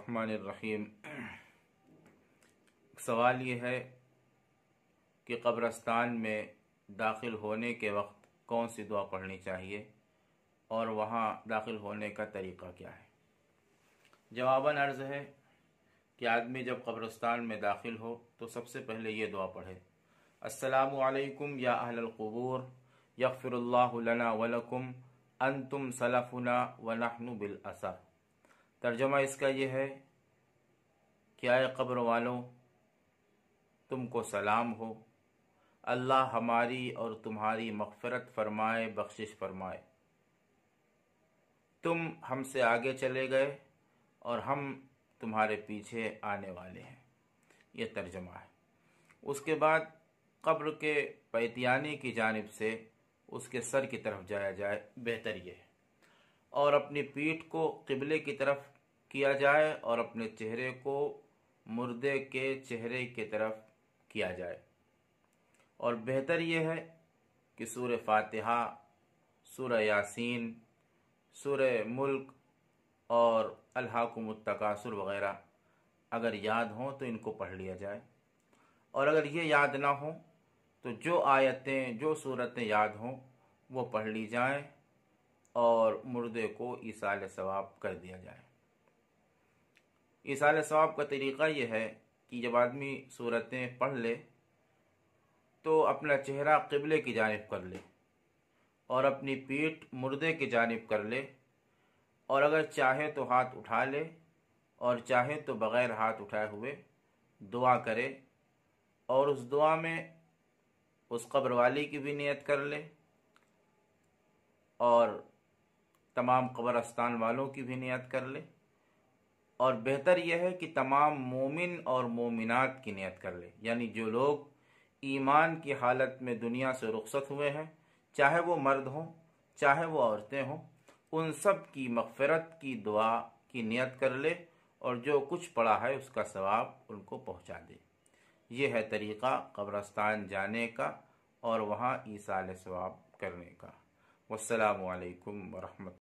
बिस्मिल्लाहिर्रहमानिर्रहीम। सवाल ये है कि कब्रस्तान में दाखिल होने के वक्त कौन सी दुआ पढ़नी चाहिए और वहाँ दाखिल होने का तरीक़ा क्या है। जवाबन अर्ज़ है कि आदमी जब कब्रस्तान में दाखिल हो तो सबसे पहले ये दुआ पढ़े, अस्सलामु अलैकुम या अहलल क़ुबूर यग़फ़िरुल्लाहु लना व लकुम अंतुम सलफ़ुना व नहनु बिल असर। तर्जुमा इसका ये है कि आए कब्र वालों, तुमको सलाम हो, अल्लाह हमारी और तुम्हारी मग़फ़िरत फ़रमाए, बख्शिश फ़रमाए। तुम हमसे आगे चले गए और हम तुम्हारे पीछे आने वाले हैं। ये तर्जुमा है। उसके बाद कब्र के पैतियानी की जानिब से उसके सर की तरफ जाया जाए, बेहतर ये है, और अपनी पीठ को क़िबले की तरफ किया जाए और अपने चेहरे को मुर्दे के चेहरे की तरफ किया जाए। और बेहतर ये है कि सूरह फातिहा, सूरह यासीन, सूरह मुल्क और अल्हाकुमुत तकासुर वग़ैरह अगर याद हों तो इनको पढ़ लिया जाए, और अगर ये याद ना हो तो जो आयतें, जो सूरतें याद हों वो पढ़ ली जाएं और मुर्दे को ईसाल सवाब कर दिया जाए। ईसाल सवाब का तरीक़ा ये है कि जब आदमी सूरतें पढ़ ले तो अपना चेहरा क़िबले की जानिब कर ले और अपनी पीठ मुर्दे की जानिब कर ले, और अगर चाहे तो हाथ उठा ले और चाहे तो बग़ैर हाथ उठाए हुए दुआ करे, और उस दुआ में उस कब्र वाली की भी नियत कर ले और तमाम कब्रस्तान वालों की भी नियत कर ले, और बेहतर यह है कि तमाम मोमिन और मोमिनात की नियत कर ले। यानी जो लोग ईमान की हालत में दुनिया से रुखसत हुए हैं, चाहे वो मर्द हों चाहे वो औरतें हों, उन सब की मग़फ़िरत की दुआ की नियत कर ले और जो कुछ पढ़ा है उसका सवाब उनको पहुँचा दे। ये है तरीक़ा कब्रस्तान जाने का और वहाँ ईसाल सवाब करने का। वस्सलामु अलैकुम व रहमतुल्लाह।